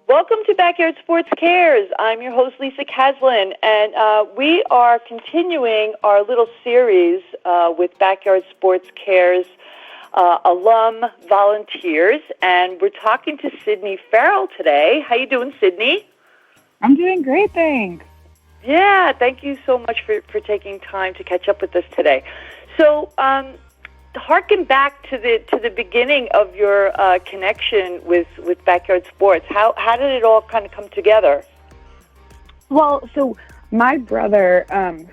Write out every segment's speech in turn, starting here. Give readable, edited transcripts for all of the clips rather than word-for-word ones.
Welcome to Backyard Sports Cares. I'm your host, Lisa Caslin, and we are continuing our little series with Backyard Sports Cares alum volunteers, and we're talking to Sydney Farrell today. How you doing, Sydney? I'm doing great, thanks. Yeah, thank you so much for taking time to catch up with us today. So, harken back to the beginning of your connection with Backyard Sports. How did it all kind of come together? Well, so my brother,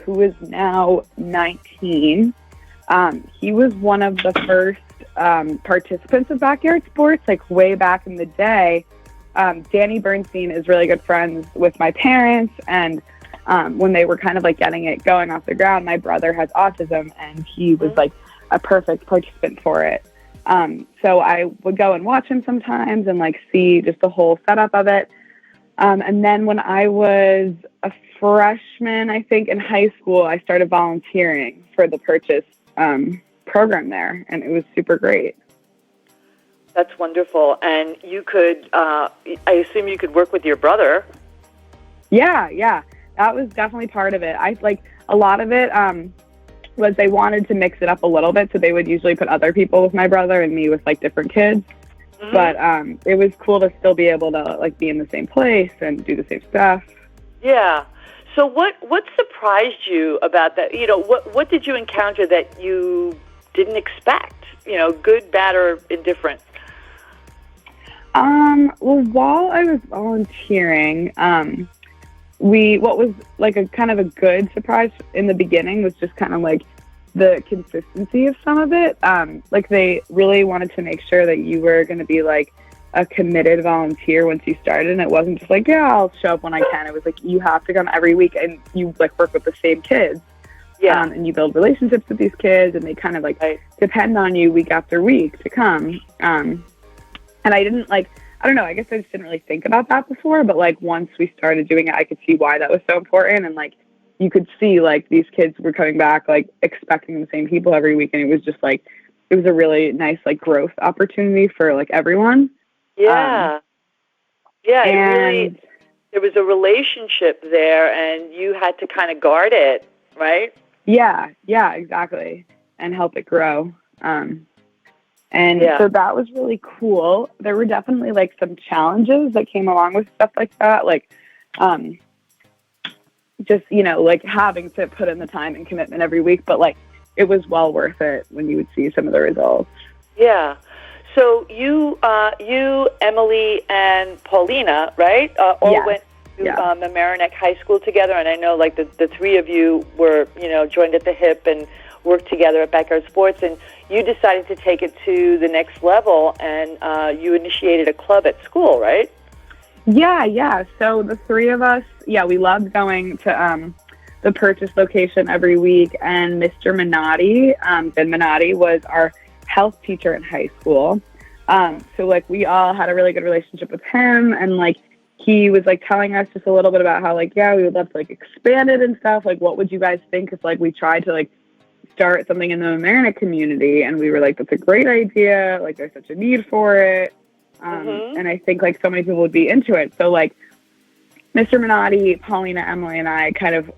who is now 19, he was one of the first participants of Backyard Sports, like way back in the day. Danny Bernstein is really good friends with my parents, and when they were kind of like getting it going off the ground, my brother has autism, and he was like a perfect participant for it. So I would go and watch him sometimes and like see just the whole setup of it. And then when I was a freshman, I think in high school, I started volunteering for the Purchase program there, and it was super great. That's wonderful. And you could, I assume you could work with your brother. Yeah. That was definitely part of it. I like a lot of it, was they wanted to mix it up a little bit, so they would usually put other people with my brother and me with like different kids. Mm-hmm. But it was cool to still be able to like be in the same place and do the same stuff. Yeah. So what surprised you about that? You know, what did you encounter that you didn't expect? You know, good, bad, or indifferent? Well, while I was volunteering, what was like a kind of a good surprise in the beginning was just kind of like the consistency of some of it. Like they really wanted to make sure that you were going to be like a committed volunteer once you started. And it wasn't just like, yeah, I'll show up when I can. It was like, you have to come every week and you like work with the same kids. Yeah. And you build relationships with these kids and they kind of like depend on you week after week to come. And I didn't like, I don't know, I guess I just didn't really think about that before, but like once we started doing it, I could see why that was so important. And like, you could see like these kids were coming back, like expecting the same people every week. And it was just like, it was a really nice, like growth opportunity for like everyone. Yeah. And there was a relationship there and you had to kind of guard it, right? Yeah, exactly. And help it grow. So that was really cool. There were definitely like some challenges that came along with stuff like that. Like, just, you know, like having to put in the time and commitment every week, but like it was well worth it when you would see some of the results. Yeah. So you, Emily, and Paulina, right? All went to Mamaroneck High School together. And I know like the three of you were, you know, joined at the hip and worked together at Backyard Sports, and you decided to take it to the next level, and you initiated a club at school, right? Yeah. So the three of us, we loved going to the Purchase location every week, and Mr. Minotti, Ben Minotti, was our health teacher in high school. So like we all had a really good relationship with him, and like he was like telling us just a little bit about how like, we would love to like expand it and stuff. Like, what would you guys think if like we tried to like start something in the Mamaroneck community? And we were like, that's a great idea. Like there's such a need for it. And I think like so many people would be into it. So like Mr. Minotti, Paulina, Emily, and I kind of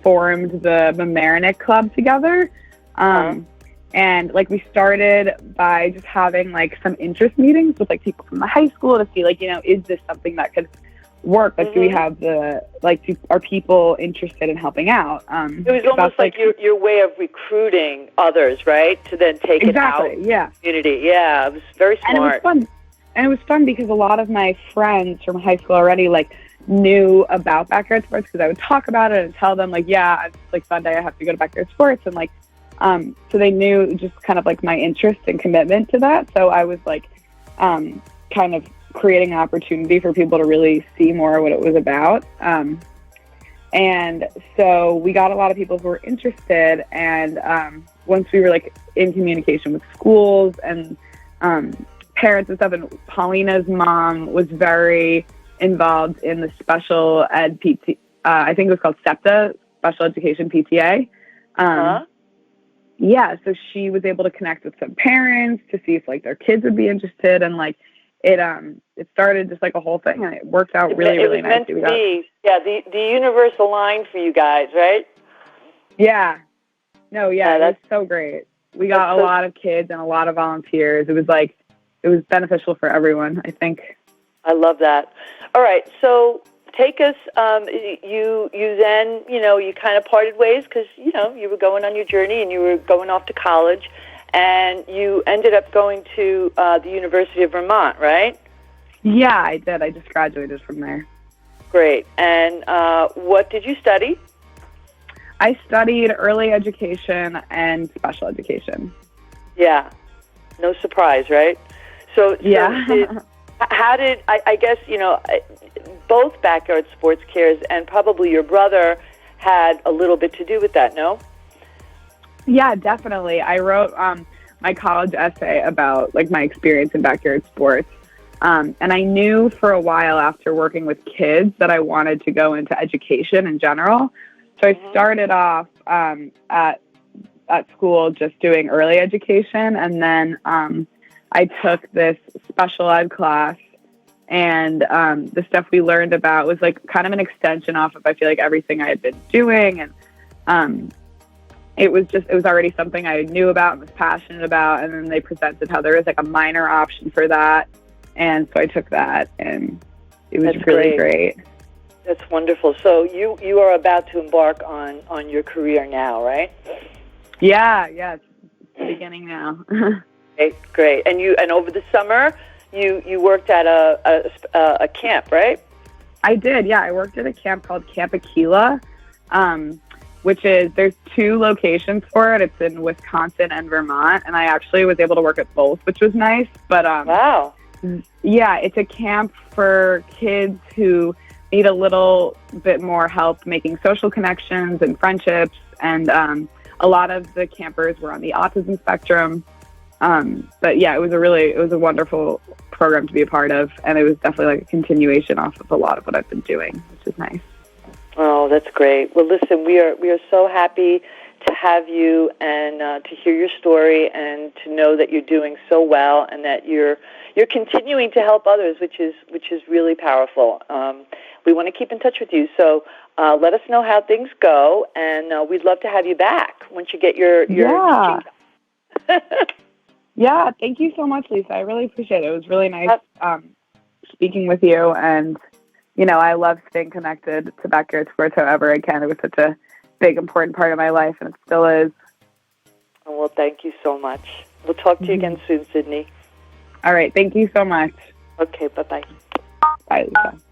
formed the Mamaroneck Club together. And like we started by just having like some interest meetings with like people from the high school to see like, you know, is this something that could work? Like, do we have are people interested in helping out? It was almost like your way of recruiting others, right? To then take it out in the community. Yeah, it was very smart. And it was fun because a lot of my friends from high school already like knew about Backyard Sports because I would talk about it and tell them like, it's like Sunday I have to go to Backyard Sports, and like so they knew just kind of like my interest and commitment to that. So I was like kind of creating an opportunity for people to really see more what it was about. And so we got a lot of people who were interested, and once we were like in communication with schools and parents and stuff, and Paulina's mom was very involved in the special ed PT, I think it was called SEPTA, Special Education PTA. So she was able to connect with some parents to see if like their kids would be interested, and like it started just like a whole thing, and it worked out really nicely. It was meant to be. Yeah, the universe aligned for you guys, right? Yeah. No, yeah, it was so great. We got a lot of kids and a lot of volunteers. It was beneficial for everyone, I think. I love that. All right, so take us, you then, you kind of parted ways because, you were going on your journey and you were going off to college, and you ended up going to the University of Vermont, right? Yeah, I did. I just graduated from there. Great. And what did you study? I studied early education and special education. Yeah. No surprise, right? So yeah. I guess, both Backyard Sports Cares and probably your brother had a little bit to do with that, no? Yeah, definitely. I wrote my college essay about like my experience in backyard sports. And I knew for a while after working with kids that I wanted to go into education in general. So I started off at school just doing early education, and then I took this special ed class, and the stuff we learned about was like kind of an extension off of, I feel like, everything I had been doing, and it was already something I knew about and was passionate about, and then they presented how there was like a minor option for that, and so I took that, and it was really great. That's wonderful. So you are about to embark on your career now, right? Yeah, it's beginning now. Great. And over the summer, you worked at a camp, right? I did. Yeah, I worked at a camp called Camp Aquila, which is, there's 2 locations for it. It's in Wisconsin and Vermont, and I actually was able to work at both, which was nice. But wow. Yeah, it's a camp for kids who need a little bit more help making social connections and friendships, and a lot of the campers were on the autism spectrum. But yeah, it was a wonderful program to be a part of, and it was definitely like a continuation off of a lot of what I've been doing, which is nice. Oh, that's great. Well, listen, we are so happy to have you and to hear your story and to know that you're doing so well and that you're continuing to help others, which is really powerful. We want to keep in touch with you, so let us know how things go, and we'd love to have you back once you get your teaching. Yeah, thank you so much, Lisa. I really appreciate it. It was really nice speaking with you, and I love staying connected to backyard sports however I can. It was such a big, important part of my life, and it still is. Well, thank you so much. We'll talk to you again soon, Sydney. All right, thank you so much. Okay, bye-bye. Bye, Lisa.